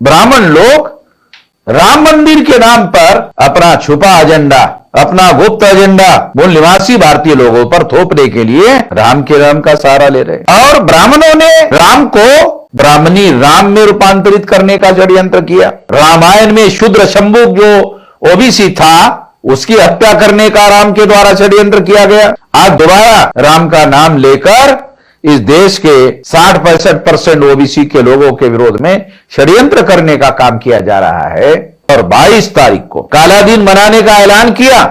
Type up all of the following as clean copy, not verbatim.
ब्राह्मण लोग राम मंदिर के नाम पर अपना छुपा एजेंडा, अपना गुप्त एजेंडा मूल निवासी भारतीय लोगों पर थोपने के लिए राम के नाम का सहारा ले रहे हैं। और ब्राह्मणों ने राम को ब्राह्मणी राम में रूपांतरित करने का षड्यंत्र किया। रामायण में शूद्र शंभुक जो ओबीसी था उसकी हत्या करने का राम के द्वारा षड्यंत्र किया गया। आज दोबारा राम का नाम लेकर इस देश के 60-65% ओबीसी के लोगों के विरोध में षड्यंत्र करने का काम किया जा रहा है। और 22 तारीख को काला दिन मनाने का ऐलान किया।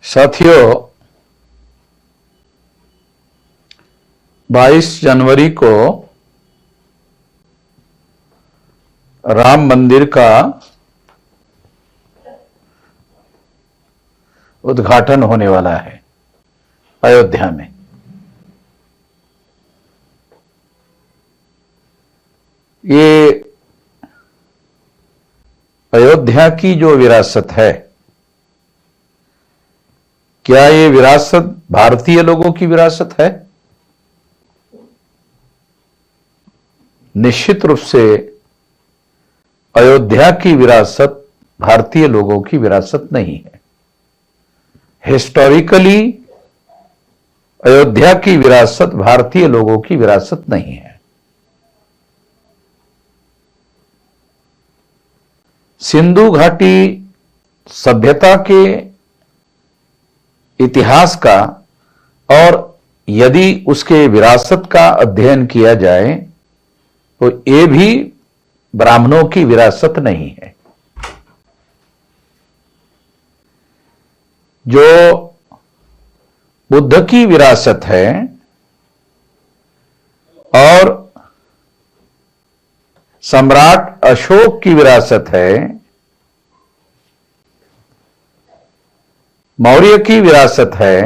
साथियों, 22 जनवरी को राम मंदिर का उद्घाटन होने वाला है अयोध्या में। ये अयोध्या की जो विरासत है, क्या ये विरासत भारतीय लोगों की विरासत है? निश्चित रूप से अयोध्या की विरासत भारतीय लोगों की विरासत नहीं है। हिस्टोरिकली अयोध्या की विरासत भारतीय लोगों की विरासत नहीं है। सिंधु घाटी सभ्यता के इतिहास का और यदि उसके विरासत का अध्ययन किया जाए तो ये भी ब्राह्मणों की विरासत नहीं है। जो बुद्ध की विरासत है और सम्राट अशोक की विरासत है, मौर्य की विरासत है,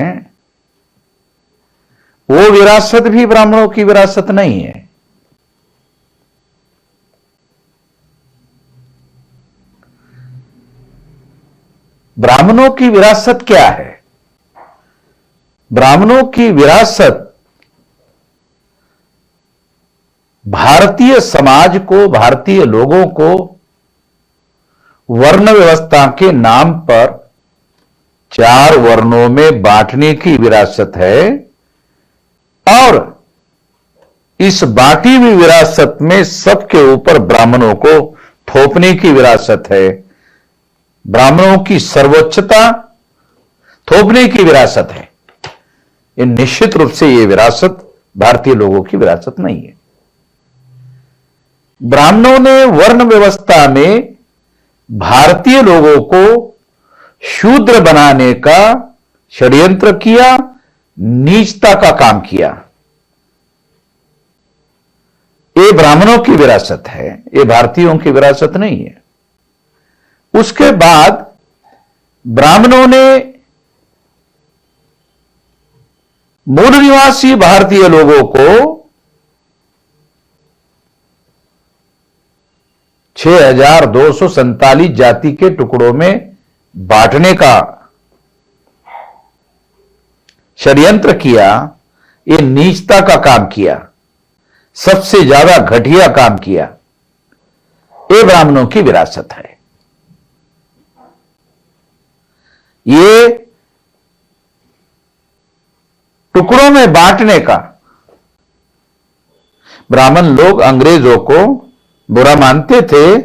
वो विरासत भी ब्राह्मणों की विरासत नहीं है। ब्राह्मणों की विरासत क्या है? ब्राह्मणों की विरासत भारतीय समाज को, भारतीय लोगों को वर्ण व्यवस्था के नाम पर 4 वर्णों में बांटने की विरासत है। और इस बांटी हुई विरासत में सबके ऊपर ब्राह्मणों को थोपने की विरासत है। ब्राह्मणों की सर्वोच्चता थोपने की विरासत है। ये निश्चित रूप से ये विरासत भारतीय लोगों की विरासत नहीं है। ब्राह्मणों ने वर्ण व्यवस्था में भारतीय लोगों को शूद्र बनाने का षड्यंत्र किया, नीचता का काम किया। ये ब्राह्मणों की विरासत है, ये भारतीयों की विरासत नहीं है। उसके बाद ब्राह्मणों ने मूल निवासी भारतीय लोगों को 6247 जाति के टुकड़ों में बांटने का षड्यंत्र किया। ये नीचता का काम किया, सबसे ज्यादा घटिया काम किया। ये ब्राह्मणों की विरासत है। ये टुकड़ों में बांटने का ब्राह्मण लोग अंग्रेजों को बुरा मानते थे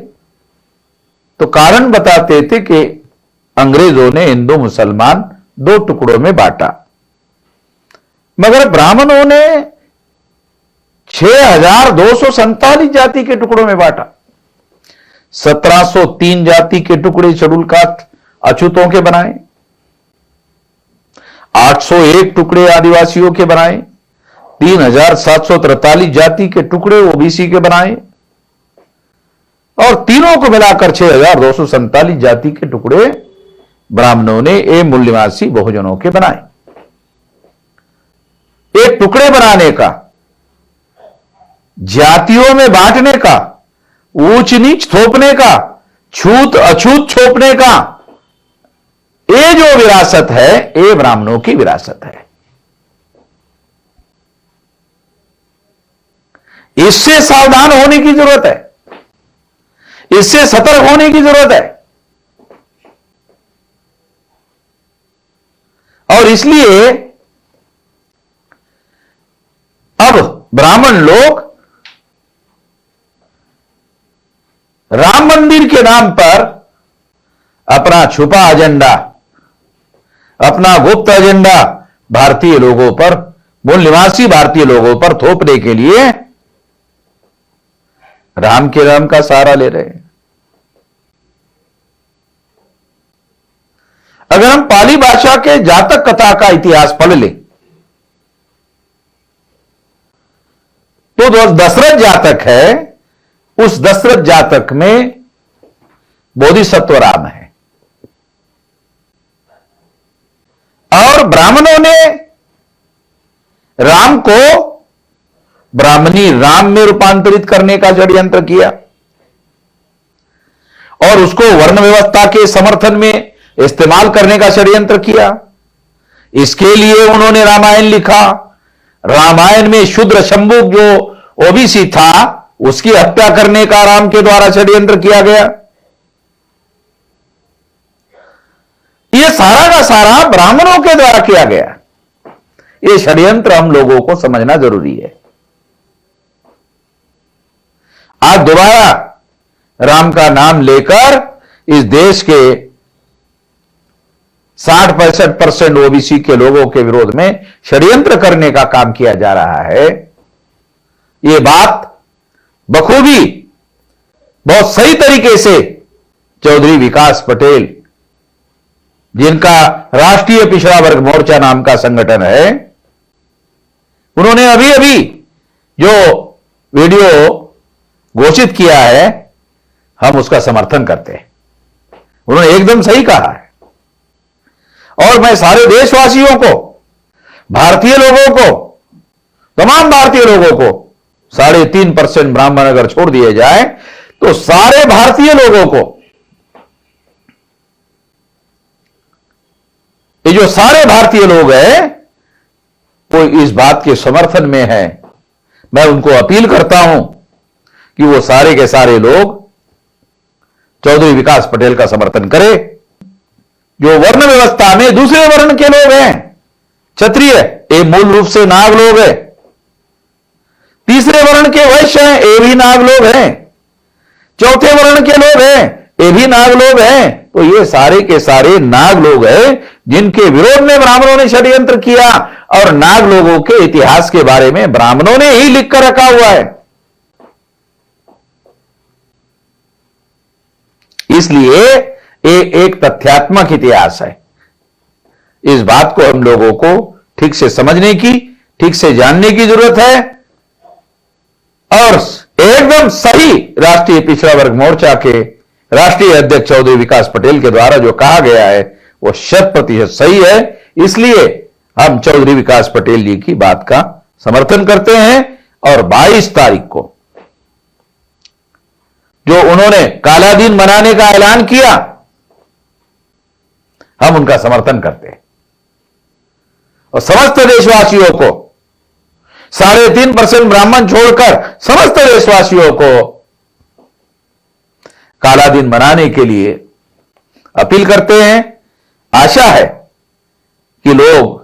तो कारण बताते थे कि अंग्रेजों ने हिंदू मुसलमान 2 टुकड़ों में बांटा। मगर ब्राह्मणों ने 6247 जाति के टुकड़ों में बांटा। 1703 जाति के टुकड़े शेड्यूल कास्ट अछूतों के बनाए, 801 टुकड़े आदिवासियों के बनाए, 3743 जाति के टुकड़े ओबीसी के बनाए और तीनों को मिलाकर 6247 जाति के टुकड़े ब्राह्मणों ने ए मूल निवासी बहुजनों के बनाए। एक टुकड़े बनाने का, जातियों में बांटने का, ऊंच नीच थोपने का, छूत अछूत छोपने का, ये जो विरासत है ये ब्राह्मणों की विरासत है। इससे सावधान होने की जरूरत है, इससे सतर्क होने की जरूरत है। और इसलिए अब ब्राह्मण लोग राम मंदिर के नाम पर अपना छुपा एजेंडा, अपना गुप्त एजेंडा भारतीय लोगों पर, मूल निवासी भारतीय लोगों पर थोपने के लिए राम के नाम का सहारा ले रहे हैं। अगर हम पाली भाषा के जातक कथा का इतिहास पढ़ लें तो दशरथ जातक है, उस दशरथ जातक में बोधिसत्व राम है। और ब्राह्मणों ने राम को ब्राह्मणी राम में रूपांतरित करने का षड्यंत्र किया और उसको वर्ण व्यवस्था के समर्थन में इस्तेमाल करने का षड्यंत्र किया। इसके लिए उन्होंने रामायण लिखा। रामायण में शूद्र शंभु जो ओबीसी था उसकी हत्या करने का राम के द्वारा षड्यंत्र किया गया। यह सारा का सारा ब्राह्मणों के द्वारा किया गया। यह षड्यंत्र हम लोगों को समझना जरूरी है। आज दोबारा राम का नाम लेकर इस देश के 60-65% ओबीसी के लोगों के विरोध में षड्यंत्र करने का काम किया जा रहा है। यह बात बखूबी बहुत सही तरीके से चौधरी विकास पटेल, जिनका राष्ट्रीय पिछड़ा वर्ग मोर्चा नाम का संगठन है, उन्होंने अभी अभी जो वीडियो घोषित किया है हम उसका समर्थन करते हैं। उन्होंने एकदम सही कहा है। और मैं सारे देशवासियों को, भारतीय लोगों को, तमाम भारतीय लोगों को 3.5% ब्राह्मण अगर छोड़ दिए जाए तो सारे भारतीय लोगों को, ये जो सारे भारतीय लोग हैं वो इस बात के समर्थन में है। मैं उनको अपील करता हूं कि वो सारे के सारे लोग चौधरी विकास पटेल का समर्थन करें। जो वर्ण व्यवस्था में दूसरे वर्ण के लोग हैं, क्षत्रिय ये मूल रूप से नाग लोग हैं, तीसरे वर्ण के वैश्य हैं ये भी नाग लोग हैं, चौथे वर्ण के लोग हैं ये भी नाग लोग हैं। तो ये सारे के सारे नाग लोग हैं जिनके विरोध में ब्राह्मणों ने षड्यंत्र किया। और नाग लोगों के इतिहास के बारे में ब्राह्मणों ने ही लिख कर रखा हुआ है। इसलिए ये एक तथ्यात्मक इतिहास है। इस बात को हम लोगों को ठीक से समझने की, ठीक से जानने की जरूरत है। और एकदम सही राष्ट्रीय पिछड़ा वर्ग मोर्चा के राष्ट्रीय अध्यक्ष चौधरी विकास पटेल के द्वारा जो कहा गया है वो 100% सही है। इसलिए हम चौधरी विकास पटेल जी की बात का समर्थन करते हैं। और 22 तारीख को जो उन्होंने काला दिन मनाने का ऐलान किया, हम उनका समर्थन करते हैं। और समस्त देशवासियों को 3.5% ब्राह्मण छोड़कर समस्त देशवासियों को काला दिन मनाने के लिए अपील करते हैं। आशा है कि लोग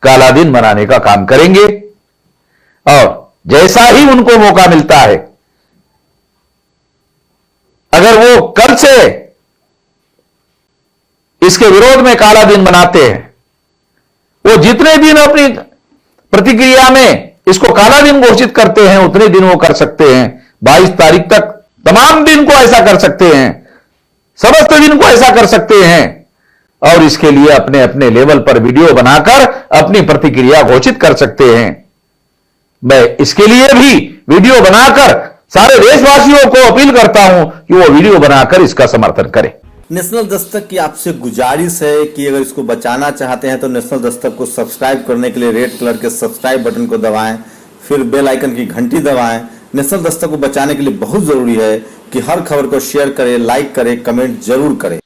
काला दिन मनाने का काम करेंगे और जैसा ही उनको मौका मिलता है, अगर वो कल से इसके विरोध में काला दिन मनाते हैं, वो जितने दिन अपनी प्रतिक्रिया में इसको काला दिन घोषित करते हैं उतने दिन वो कर सकते हैं। 22 तारीख तक तमाम दिन को ऐसा कर सकते हैं, समस्त दिन को ऐसा कर सकते हैं। और इसके लिए अपने अपने लेवल पर वीडियो बनाकर अपनी प्रतिक्रिया घोषित कर सकते हैं। मैं इसके लिए भी वीडियो बनाकर सारे देशवासियों को अपील करता हूं कि वो वीडियो बनाकर इसका समर्थन करें। नेशनल दस्तक की आपसे गुजारिश है कि अगर इसको बचाना चाहते हैं तो नेशनल दस्तक को सब्सक्राइब करने के लिए रेड कलर के सब्सक्राइब बटन को दबाएं, फिर बेल आइकन की घंटी दबाएं। नेशनल दस्तक को बचाने के लिए बहुत जरूरी है कि हर खबर को शेयर करें, लाइक करें, कमेंट जरूर करें।